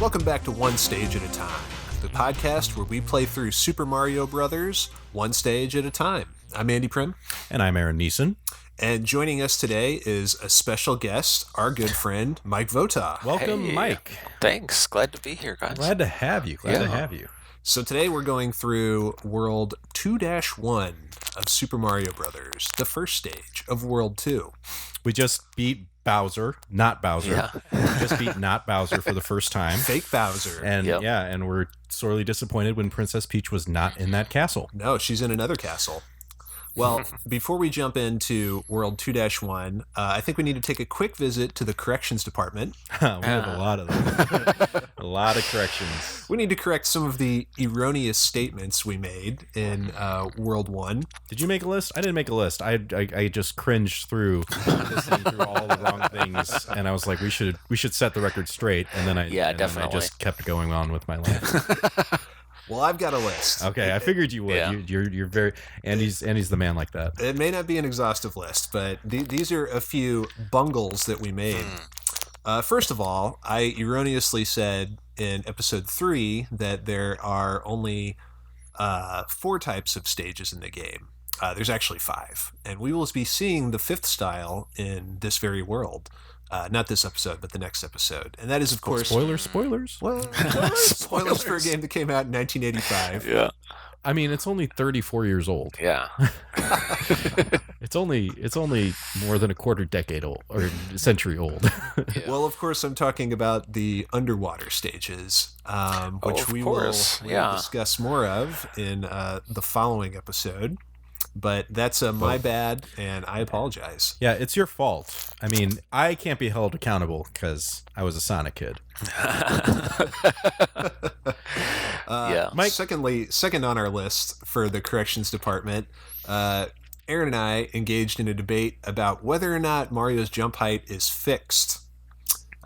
Welcome back to One Stage at a Time, the podcast where we play through Super Mario Brothers one stage at a time. I'm Andy Prim. And I'm Aaron Neeson. And joining us today is a special guest, our good friend, Mike Vota. Welcome, Mike. Thanks. Glad to be here, guys. Glad to have you. Glad to have you. So today we're going through World 2-1 of Super Mario Brothers, the first stage of World 2. We just beat Bowser, not Bowser. Yeah. We just beat not Bowser for the first time. Fake Bowser. And and we're sorely disappointed when Princess Peach was not in that castle. No, she's in another castle. Well, before we jump into World 2-1, I think we need to take a quick visit to the corrections department. We have a lot of them. A lot of corrections. We need to correct some of the erroneous statements we made in World 1. Did you make a list? I didn't make a list. I just cringed through listening through all the wrong things, and I was like, we should set the record straight. And then I definitely. I just kept going on with my life. Well, I've got a list. Okay, I figured you would. Yeah. You're very Andy's the man like that. It may not be an exhaustive list, but these are a few bungles that we made. First of all, I erroneously said in episode 3 that there are only 4 types of stages in the game. There's actually 5, and we will be seeing the 5th style in this very world. Not this episode, but the next episode. And that is, of course... Spoilers. Well, spoilers for a game that came out in 1985. Yeah. I mean, it's only 34 years old. Yeah. It's only more than a quarter decade old, or century old. Yeah. Well, of course, I'm talking about the underwater stages, which we will discuss more of in the following episode. But that's my bad, and I apologize. Yeah, it's your fault. I mean, I can't be held accountable because I was a Sonic kid. Mike. Second on our list for the corrections department, Aaron and I engaged in a debate about whether or not Mario's jump height is fixed.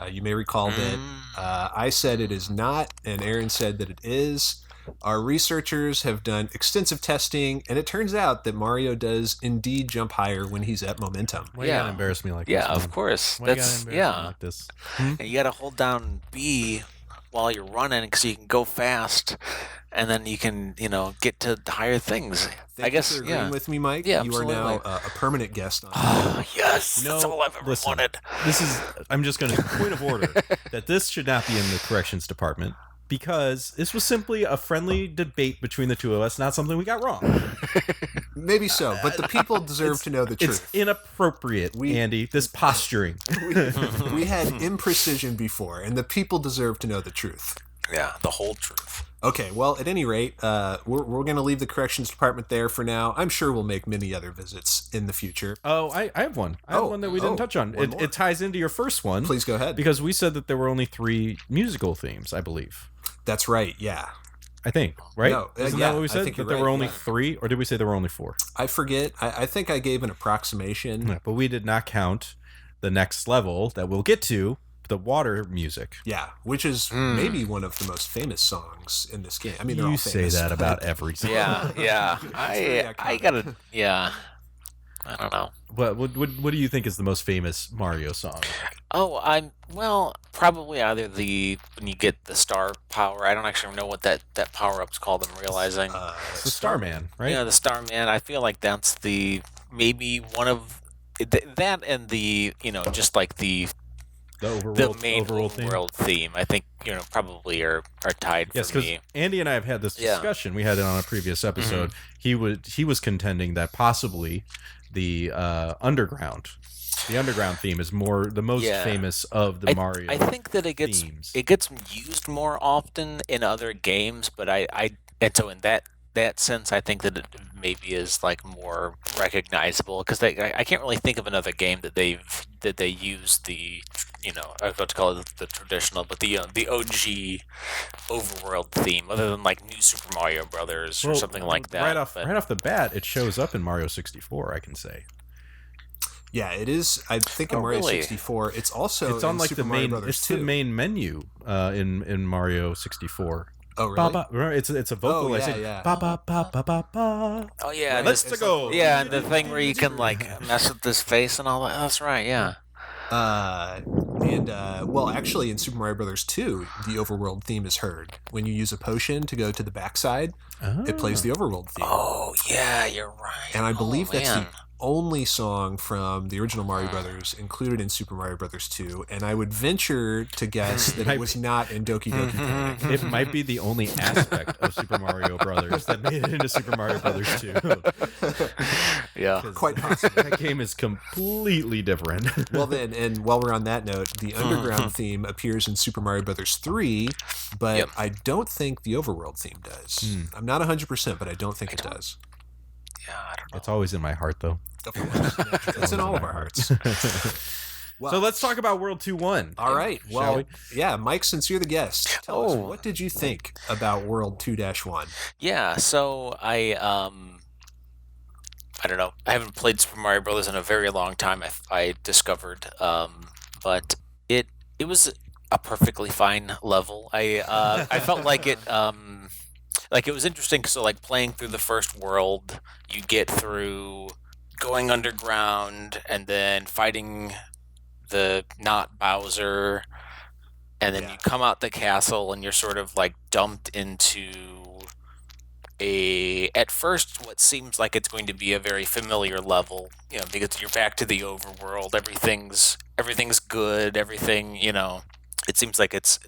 You may recall that I said it is not, and Aaron said that it is. Our researchers have done extensive testing, and it turns out that Mario does indeed jump higher when he's at momentum. Why you gotta embarrass me like this? Yeah, man? of course. Why you gotta embarrass me like this? And you got to hold down B while you're running because you can go fast, and then you can, get to higher things. Thank you for agreeing with me, Mike. Yeah, you absolutely. are now a permanent guest on. Oh, yes, that's all I've ever wanted. I'm just going to point of order that this should not be in the corrections department. Because this was simply a friendly debate between the two of us, not something we got wrong. Maybe so, but the people deserve to know the truth. It's inappropriate, Andy, this posturing. We had imprecision before, and the people deserve to know the truth. Yeah, the whole truth. Okay, well, at any rate, we're going to leave the corrections department there for now. I'm sure we'll make many other visits in the future. Oh, I have one. I have one that we didn't touch on. It ties into your first one. Please go ahead. Because we said that there were only 3 musical themes, I believe. That's right, yeah. I think, right? No, Isn't that what we said? That there were only 3? Or did we say there were only 4? I forget. I think I gave an approximation. Yeah, but we did not count the next level that we'll get to, the water music. Yeah, which is maybe one of the most famous songs in this game. I mean, they're all you famous, say that about every song. Yeah. I gotta. Yeah. I don't know. What do you think is the most famous Mario song? Oh, probably either when you get the star power. I don't actually know what that power up's called. I'm realizing. It's the Starman, right? Yeah, the Starman. I feel like that's maybe one of that and just like the main overworld theme. I think probably are tied for me. Because Andy and I have had this discussion. We had it on a previous episode. He was contending that possibly the underground theme is the most famous of the Mario. I think that it gets used more often in other games, but so in that sense, I think that it maybe is like more recognizable because I can't really think of another game that they use the I was about to call it the traditional, but the OG overworld theme, other than like New Super Mario Brothers or something like that. Right off the bat, it shows up in Mario 64. I can say. Yeah, it is. I think in Mario 64, it's also on like Super the Mario main. Brothers It's 2. the main menu in Mario 64. Oh, really? Ba, ba, it's a vocal. I say ba ba ba ba ba ba. Oh yeah, let's go. Yeah, and the thing where you can like mess with this face and all that. Oh, that's right. Yeah. And, well, actually, in Super Mario Brothers 2, the overworld theme is heard. When you use a potion to go to the backside, it plays the overworld theme. Oh, yeah, you're right. And I believe that's the only song from the original Mario Brothers included in Super Mario Brothers 2, and I would venture to guess that it was not in Doki Doki Panic. It might be the only aspect of Super Mario Brothers that made it into Super Mario Brothers 2. Yeah, quite possibly. That game is completely different. Well then, and while we're on that note, the underground theme appears in Super Mario Brothers 3, but I don't think the overworld theme does. I'm not 100%, but I don't think it does. Yeah, I don't know. It's always in my heart, though. Of course. It's in all of our hearts. Well, so let's talk about World 2-1. All right. Well, yeah, Mike, since you're the guest, tell us, what did you think about World 2-1? Yeah, so I don't know. I haven't played Super Mario Brothers in a very long time. I discovered, but it was a perfectly fine level. I felt like it. Like it was interesting, so like playing through the first world, you get through going underground and then fighting the not Bowser, and then you come out the castle and you're sort of like dumped into at first what seems like it's going to be a very familiar level, because you're back to the overworld, everything's good, everything, it seems like it's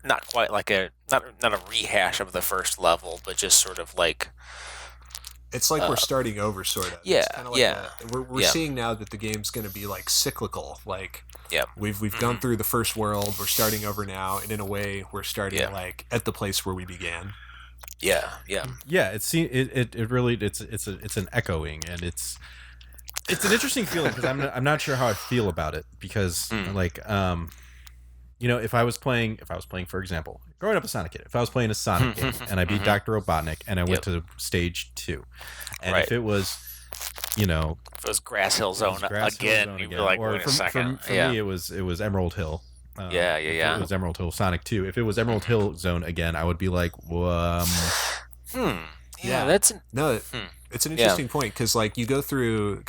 not quite like not a rehash of the first level, but just sort of like it's like we're starting over, sort of. Yeah, like we're seeing now that the game's going to be like cyclical. Like we've gone through the first world, we're starting over now, and in a way, we're starting like at the place where we began. Yeah. It really it's an echoing, and it's an interesting feeling because I'm not sure how I feel about it because like if I was playing, for example, growing up a Sonic kid, if I was playing a Sonic game and I beat Dr. Robotnik and I went to stage 2, and if it was, if it was Grass Hill Zone again, you'd be like, wait a second. For me, it was Emerald Hill. Yeah. It was Emerald Hill Sonic 2. If it was Emerald Hill Zone again, I would be like, Yeah, that's it's an interesting point because like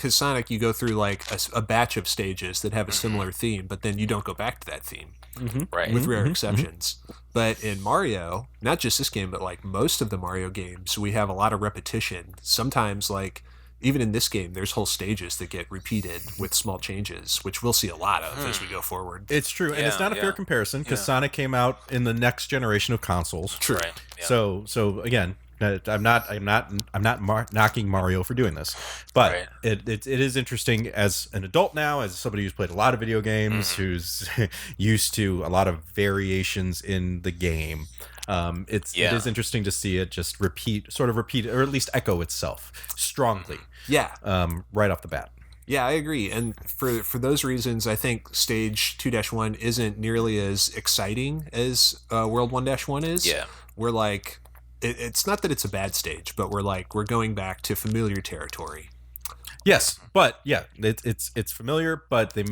Sonic, you go through like a batch of stages that have a similar theme, but then you don't go back to that theme, right? With rare exceptions. But in Mario, not just this game, but like most of the Mario games, we have a lot of repetition. Sometimes, like even in this game, there's whole stages that get repeated with small changes, which we'll see a lot of as we go forward. It's true, and it's not a fair comparison because Sonic came out in the next generation of consoles. True. Right. Yeah. So again. I'm not knocking Mario for doing this, but it is interesting as an adult now, as somebody who's played a lot of video games, who's used to a lot of variations in the game. It is interesting to see it just repeat, or at least echo itself strongly. Yeah. Right off the bat. Yeah, I agree. And for those reasons, I think Stage 2-1 isn't nearly as exciting as World 1-1 is. Yeah. We're like... It's not that it's a bad stage, but we're going back to familiar territory. Yes, but it's familiar, but they've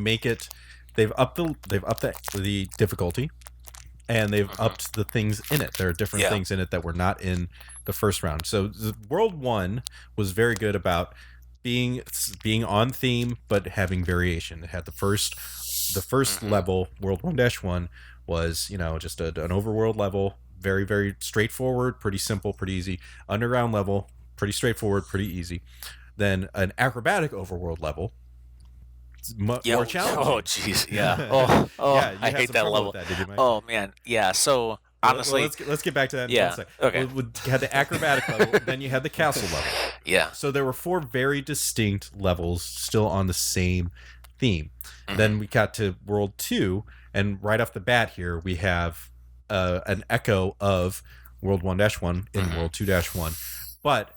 upped the difficulty, and they've upped the things in it. There are different things in it that were not in the first round. So the World 1 was very good about being on theme but having variation. It had the first level, World 1-1 was, just an overworld level. Very, very straightforward, pretty simple, pretty easy. Underground level, pretty straightforward, pretty easy. Then an acrobatic overworld level, more challenging. Oh, jeez, yeah. I hate that level. That, did you, Mike? Oh man, yeah. So honestly, let's get back to that. Yeah. In 1 second. Okay. You had the acrobatic level, then you had the castle level. Yeah. So there were 4 very distinct levels, still on the same theme. Then we got to World 2, and right off the bat here we have an echo of World 1-1 in World 2-1, but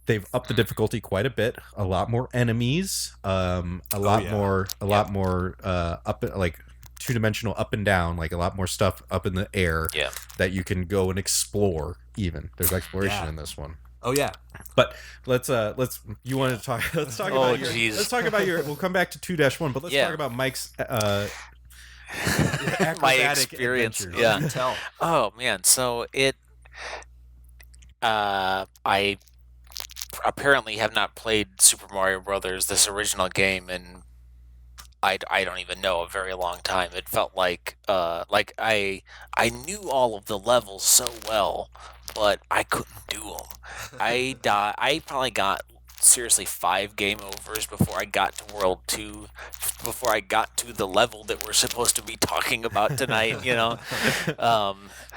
they've upped the difficulty quite a bit. A lot more enemies, a lot more up, like 2-dimensional up and down, like a lot more stuff up in the air that you can go and explore. Even there's exploration in this one. Oh yeah. But let's you wanted to talk. Let's talk about your. Let's talk about your. We'll come back to 2-1, but let's talk about Mike's. My experience, adventures. Tell. Oh man, so I apparently have not played Super Mario Brothers, this original game, in I don't even know, a very long time. It felt like I knew all of the levels so well, but I couldn't do them. I probably got seriously 5 game overs before I got to World 2, before I got to the level that we're supposed to be talking about tonight,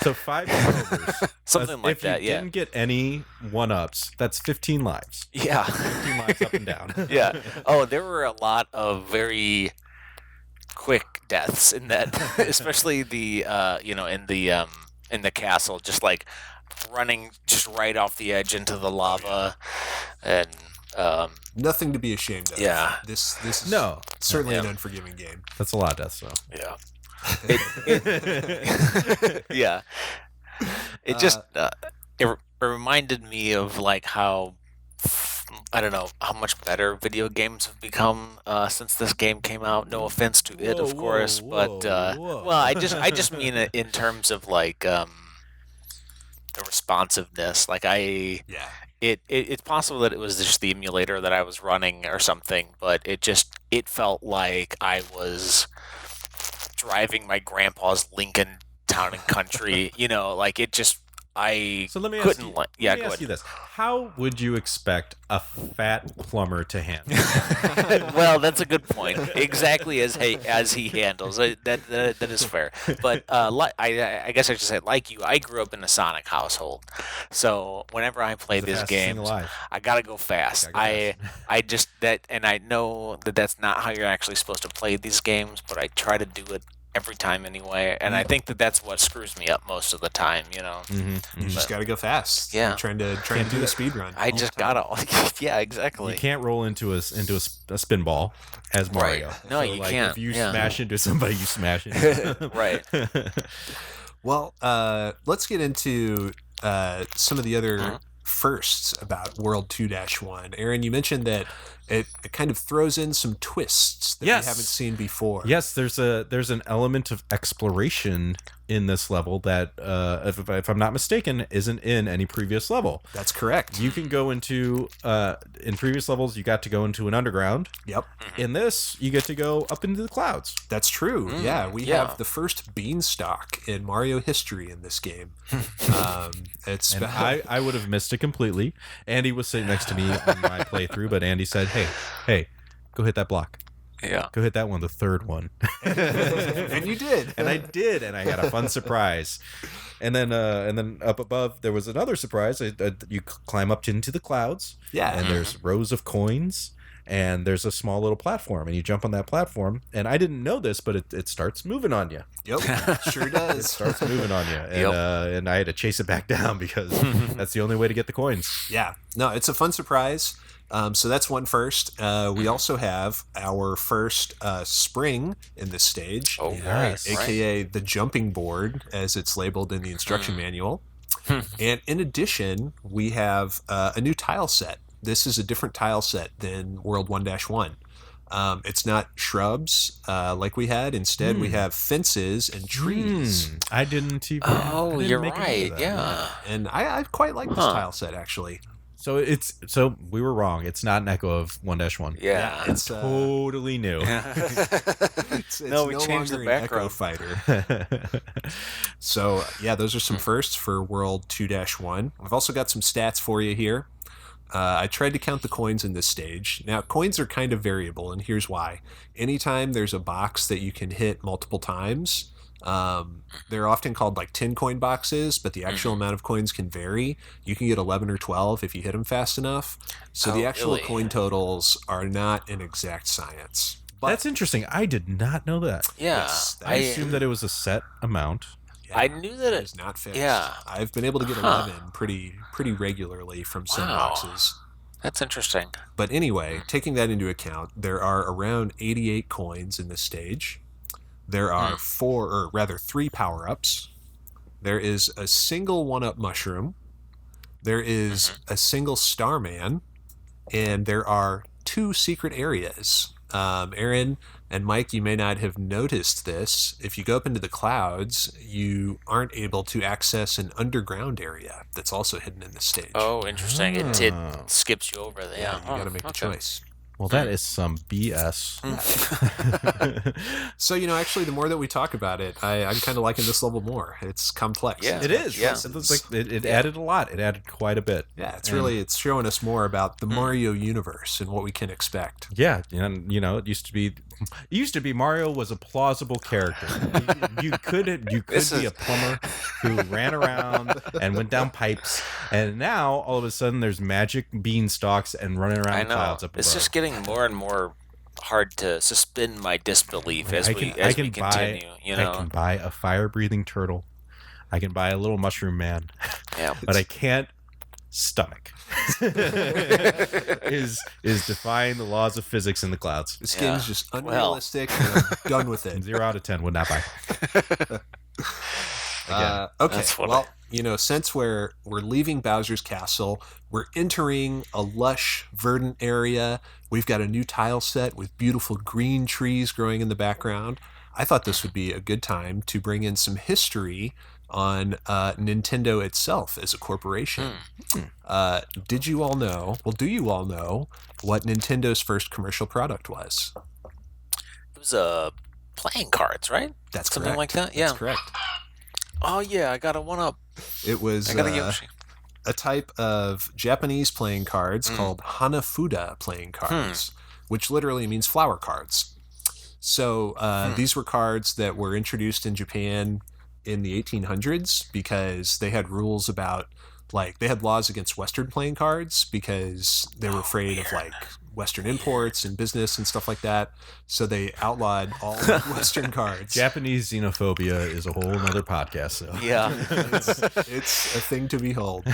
So 5 game overs. Something like that, If you didn't get any 1-ups, that's 15 lives. Yeah. 15 lives up and down. Yeah. Oh, there were a lot of very quick deaths in that, especially the in the castle, just like running just right off the edge into the lava, and nothing to be ashamed of. Yeah. This is certainly an unforgiving game. That's a lot of deaths, though. Yeah. Yeah. It just it reminded me of like how, I don't know, how much better video games have become since this game came out. No offense to it, of course, but well, I just mean it in terms of like the responsiveness. Like it's possible that it was just the emulator that I was running or something, but it felt like I was driving my grandpa's Lincoln Town and Country. Like it just. So let me ask you this: how would you expect a fat plumber to handle? Well, that's a good point. Exactly as he handles that is fair. But I guess I should say, like you, I grew up in a Sonic household, so whenever I play these games, I gotta go fast. I know that that's not how you're actually supposed to play these games, but I try to do it every time anyway, and I think that's what screws me up most of the time, Mm-hmm. You just got to go fast. Yeah, you're trying to do the speed run. I just gotta. Yeah, exactly. You can't roll into a spin ball as Mario. Right. No, you can't. If you smash into somebody, you smash into right. Well, let's get into some of the other firsts about World 2-1. Aaron, you mentioned that it kind of throws in some twists that we haven't seen before. Yes, there's an element of exploration in this level that, if I'm not mistaken, isn't in any previous level. That's correct. You can go into, in previous levels, you got to go into an underground. Yep. In this, you get to go up into the clouds. That's true. Yeah, we have the first beanstalk in Mario history in this game. I would have missed it completely. Andy was sitting next to me on my playthrough, but Andy said, hey, go hit that block. Yeah. Go hit that one, the third one. And you did. And I did, and I had a fun surprise. And then up above, there was another surprise. You climb up into the clouds. Yeah. And there's rows of coins, and there's a small little platform, and you jump on that platform. And I didn't know this, but it starts moving on you. Yep, sure does. It starts moving on you. And, and I had to chase it back down because that's the only way to get the coins. Yeah. No, it's a fun surprise. So that's one first. We also have our first spring in this stage. Oh, nice. AKA the jumping board, as it's labeled in the instruction manual. And in addition, we have a new tile set. This is a different tile set than World 1-1. It's not shrubs like we had. Instead, we have fences and trees. I didn't even... Oh, you're right. Yeah. And I quite like this tile set, actually. So we were wrong. It's not an echo of 1-1. Yeah, it's totally new. it's no, we changed the background. Echo Fighter. So yeah, those are some firsts for World 2-1. I've also got some stats for you here. I tried to count the coins in this stage. Now, coins are kind of variable, and here's why. Anytime there's a box that you can hit multiple times, they're often called like 10 coin boxes, but the actual amount of coins can vary. You can get 11 or 12 if you hit them fast enough. So the actual coin totals are not an exact science. But that's interesting. I did not know that. Yeah. Yes, I assumed that it was a set amount. Yeah, I knew that it's not fixed. Yeah. I've been able to get 11 pretty regularly from some boxes. That's interesting. But anyway, taking that into account, there are around 88 coins in this stage. There are 3 power-ups. There is a single 1-up mushroom. There is a single Starman. And there are 2 secret areas. Aaron and Mike, you may not have noticed this. If you go up into the clouds, you aren't able to access an underground area that's also hidden in the stage. Oh, interesting. It skips you over there. Yeah, you got to make a choice. Well, that is some BS. So, actually, the more that we talk about it, I'm kind of liking this level more. It's complex. Yeah, it is. Yeah. It added a lot. It added quite a bit. Yeah, it's showing us more about the Mario universe and what we can expect. Yeah, and it used to be Mario was a plausible character. You could be a plumber who ran around and went down pipes, and now all of a sudden there's magic beanstalks and running around clouds up above. It's just getting more and more hard to suspend my disbelief as we continue. I can buy a fire-breathing turtle. I can buy a little mushroom man. Yeah, but I can't stomach. is defying the laws of physics in the clouds. This game is just unrealistic, and I'm done with it. 0 out of 10 would not buy. Okay, well, since we're leaving Bowser's Castle, we're entering a lush, verdant area. We've got a new tile set with beautiful green trees growing in the background. I thought this would be a good time to bring in some history on Nintendo itself as a corporation. Do you all know what Nintendo's first commercial product was? It was playing cards, right? That's something correct. like that. Yeah, that's correct. Oh yeah, I got a 1-up. It was a type of Japanese playing cards called Hanafuda playing cards, which literally means flower cards. So these were cards that were introduced in Japan in the 1800s because they had rules about, they had laws against Western playing cards because they were afraid of Western imports and business and stuff like that. So they outlawed all Western cards. Japanese xenophobia is a whole other podcast. So. Yeah. it's a thing to behold.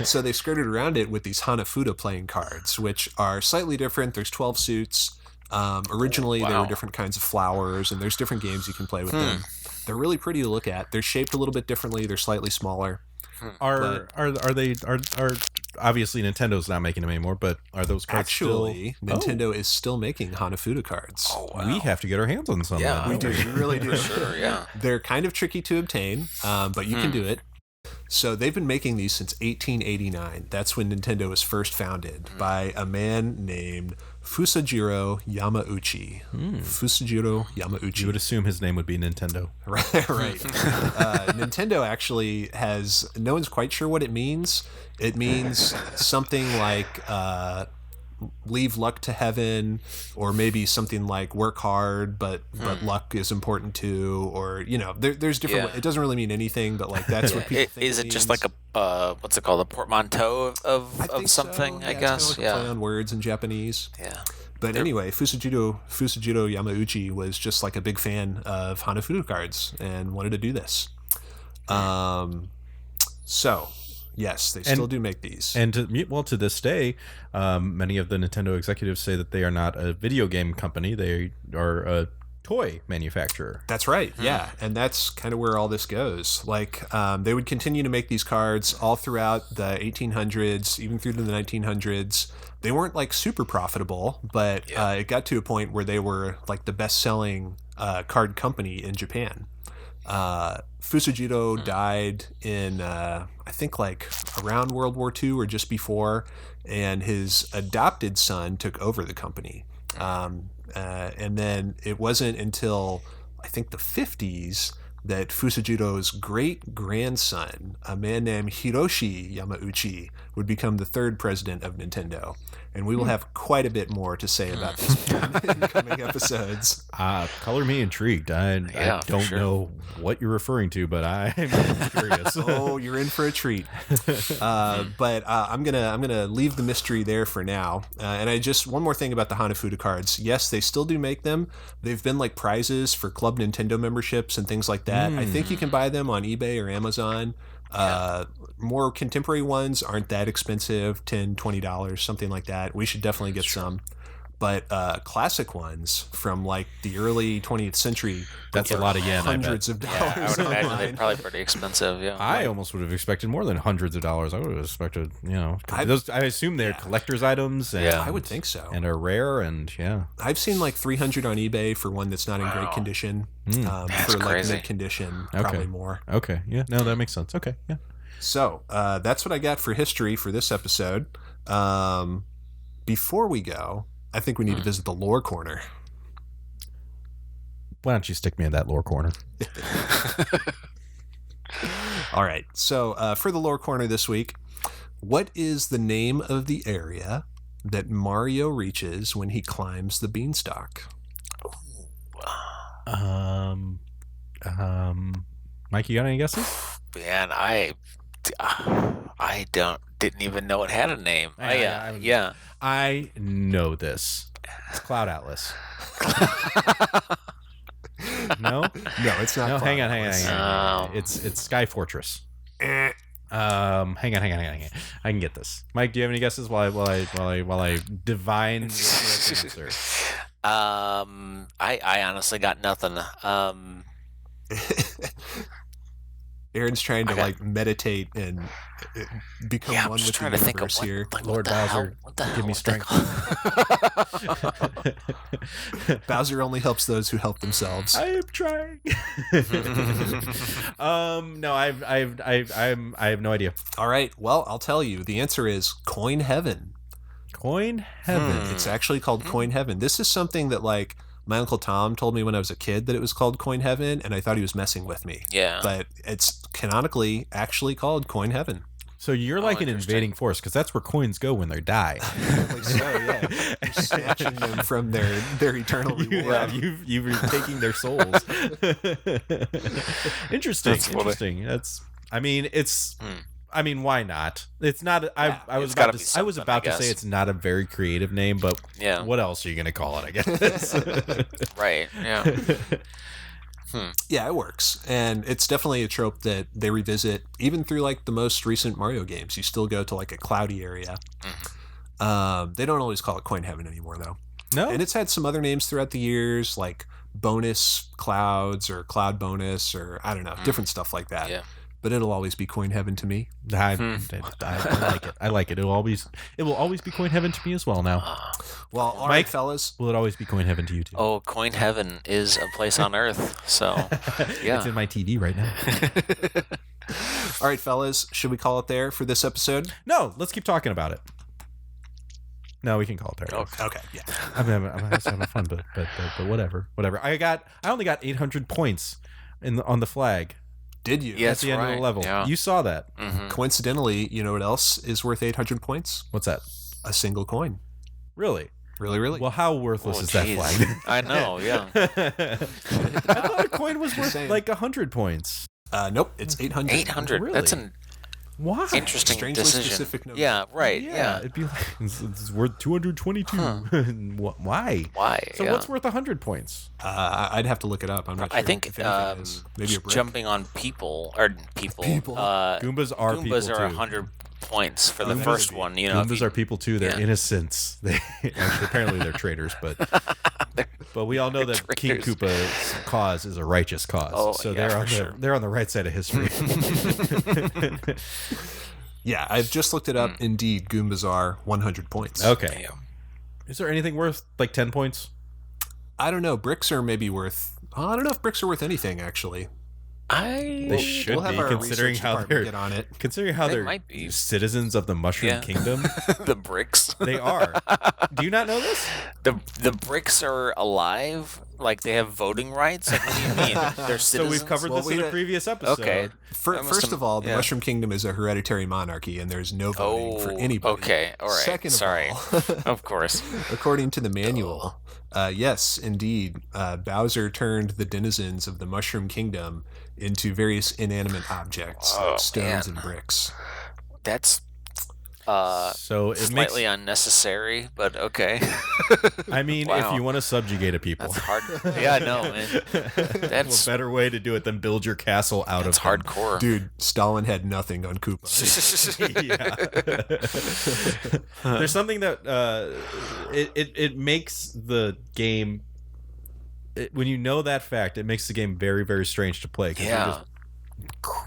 So they skirted around it with these Hanafuda playing cards, which are slightly different. There's 12 suits. Originally, there were different kinds of flowers, and there's different games you can play with them. They're really pretty to look at. They're shaped a little bit differently. They're slightly smaller. Are obviously Nintendo's not making them anymore, but are those cards actually still... Nintendo is still making Hanafuda cards. Oh, wow. We have to get our hands on some. Yeah, we do. We really do. Sure, yeah. They're kind of tricky to obtain, but you can do it. So they've been making these since 1889. That's when Nintendo was first founded by a man named Fusajiro Yamauchi. Fusajiro Yamauchi. You would assume his name would be Nintendo. Right. Nintendo actually has, no one's quite sure what it means. It means something like leave luck to heaven, or maybe something like work hard, but luck is important too, or there's different. It doesn't really mean anything, but that's what people think. Is it just like a what's it called, a portmanteau of something? So. I guess. It's kind of play on words in Japanese. Yeah. But anyway, Fusajiro Yamauchi was just a big fan of Hanafuda cards and wanted to do this. So. Yes, they still do make these. And to this day, many of the Nintendo executives say that they are not a video game company. They are a toy manufacturer. That's right, yeah. And that's kind of where all this goes. They would continue to make these cards all throughout the 1800s, even through to the 1900s. They weren't super profitable, but it got to a point where they were the best-selling card company in Japan. Fusajiro died in I think around World War II or just before, and his adopted son took over the company. And then it wasn't until I think the 50s that Fusajiro's great-grandson, a man named Hiroshi Yamauchi, would become the third president of Nintendo. And we will have quite a bit more to say about this in coming episodes. Color me intrigued. I don't know what you're referring to, but I'm curious. Oh, you're in for a treat. But I'm gonna leave the mystery there for now. And one more thing about the Hanafuda cards. Yes, they still do make them. They've been prizes for Club Nintendo memberships and things like that. I think you can buy them on eBay or Amazon. More contemporary ones aren't that expensive, $10, $20, something like that. We should definitely get some. But classic ones from the early 20th century, that's a lot of yen. Hundreds of dollars. I would imagine they're probably pretty expensive. Yeah, I almost would have expected more than hundreds of dollars. I would have expected, I assume they're collector's items. And, I would think so, and are rare. And I've seen $300 on eBay for one that's not in great condition. For mid condition, probably more. Okay, yeah, no, that makes sense. Okay, yeah. So that's what I got for history for this episode. Before we go, I think we need to visit the lore corner. Why don't you stick me in that lore corner? All right. So for the lore corner this week, what is the name of the area that Mario reaches when he climbs the beanstalk? Mike, you got any guesses? Man, I didn't even know it had a name. I know this. It's Cloud Atlas. No, it's not. No, hang on. It's Sky Fortress. Hang on. I can get this. Mike, do you have any guesses while I divine the answer? I honestly got nothing. Aaron's trying to meditate and become one with the universe here. Lord Bowser, give me strength. Bowser only helps those who help themselves. I am trying. No, I have no idea. All right, well, I'll tell you. The answer is Coin Heaven. Coin Heaven. It's actually called Coin Heaven. This is something that my Uncle Tom told me when I was a kid that it was called Coin Heaven, and I thought he was messing with me. Yeah. But it's canonically actually called Coin Heaven. So you're like an invading force, because that's where coins go when they die. Yeah. You're snatching them from their eternal reward. You're taking their souls. Interesting. Why not? It's not. I was about to say it's not a very creative name, but what else are you going to call it? I guess. Right. Yeah. Yeah, it works, and it's definitely a trope that they revisit even through the most recent Mario games. You still go to a cloudy area. They don't always call it Coin Heaven anymore, though. No, and it's had some other names throughout the years, like Bonus Clouds or Cloud Bonus, or I don't know, different stuff like that. Yeah. But it'll always be Coin Heaven to me. I like it. I like it. It will always be Coin Heaven to me as well now. Well, all right, fellas. Will it always be Coin Heaven to you too? Oh, Coin Heaven is a place on Earth. So, yeah. It's in my TV right now. All right, fellas. Should we call it there for this episode? No, let's keep talking about it. No, we can call it there. Okay. Yeah. I'm having fun, but whatever. I only got 800 points on the flag. Did you? Yeah, at the end of the level. Yeah. You saw that. Mm-hmm. Coincidentally, you know what else is worth 800 points? What's that? A single coin. Really? Really? Well, how worthless is that flag? I know, yeah. I thought a coin was worth 100 points. Nope, it's 800. 800. Really? That's an Why? interesting Strangely decision. Specific number. Yeah, right. Yeah. It'd be it's worth 222. Why? Why? So what's worth 100 points? I'd have to look it up. I'm not sure. I think maybe a brick. jumping on people. Goombas are people too. 100 points for the first one. You know, Goombas are people too. They're innocents. They apparently they're traitors, but we all know that King Koopa's cause is a righteous cause. Oh, so yeah, they're on the right side of history. Yeah, I've just looked it up. Indeed, Goombas are 100 points. Okay. Yeah. Is there anything worth 10 points? I don't know. Bricks are maybe worth. I don't know if bricks are worth anything actually. They should be, considering how they're might be citizens of the Mushroom Kingdom. The bricks. They are. Do you not know this? The bricks are alive. Like they have voting rights. Like, what do you mean? They're citizens. So we've covered this in a previous episode. Okay. First of all, the Mushroom Kingdom is a hereditary monarchy, and there's no voting for anybody. Okay. All right. Second of all, of course. According to the manual, yes, indeed, Bowser turned the denizens of the Mushroom Kingdom into various inanimate objects, like stones and bricks. That's so it slightly unnecessary, but okay. I mean, if you want to subjugate a people, that's hard. Yeah, no, man. That's a better way to do it than build your castle out of. It's hardcore, dude. Stalin had nothing on Koopa. There's something that it makes the game. When you know that fact, it makes the game very, very strange to play. Yeah.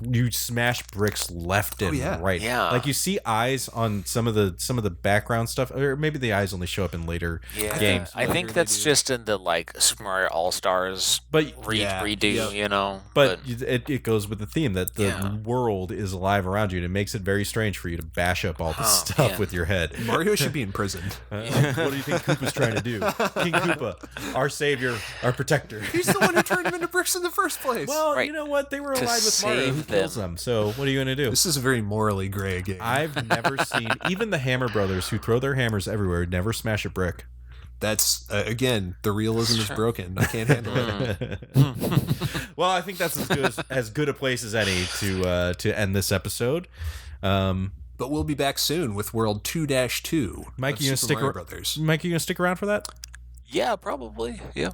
you smash bricks left and right. Yeah. Like you see eyes on some of the background stuff, or maybe the eyes only show up in later games. I think that's just in the like Super Mario All Stars redo, you know. But it goes with the theme that the world is alive around you, and it makes it very strange for you to bash up all this stuff with your head. Mario should be in prison. What do you think Koopa's trying to do? King Koopa, our savior, our protector. He's the one who turned him into bricks in the first place. Well, you know what? They were allied with Mario, who kills them. So what are you going to do? This is a very morally gray game. I've never seen, even the Hammer Brothers, who throw their hammers everywhere, never smash a brick. That's, again, the realism is broken. I can't handle it. Well, I think that's as good a place as any to end this episode. But we'll be back soon with World 2-2. Mike, you gonna stick Mike, you gonna stick around for that? Yeah, probably. Yeah.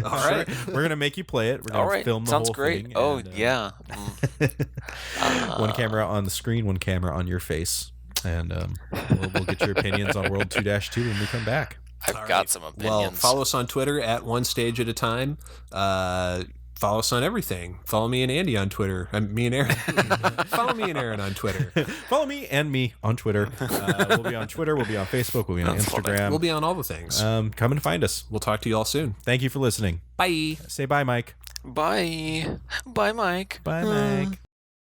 All right. We're gonna make you play it. We're gonna film the whole thing. Sounds great. Yeah. One camera on the screen, one camera on your face, and we'll get your opinions on World 2-2 when we come back. I've got some opinions. Well, follow us on Twitter at One Stage at a Time. Follow us on everything. Follow me and Andy on Twitter. Me and Aaron. Follow me and Aaron on Twitter. Follow me and me on Twitter. We'll be on Twitter. We'll be on Facebook. We'll be on Instagram. We'll be on all the things. Come and find us. We'll talk to you all soon. Thank you for listening. Bye. Say bye, Mike. Bye. Bye, Mike. Bye, Mike.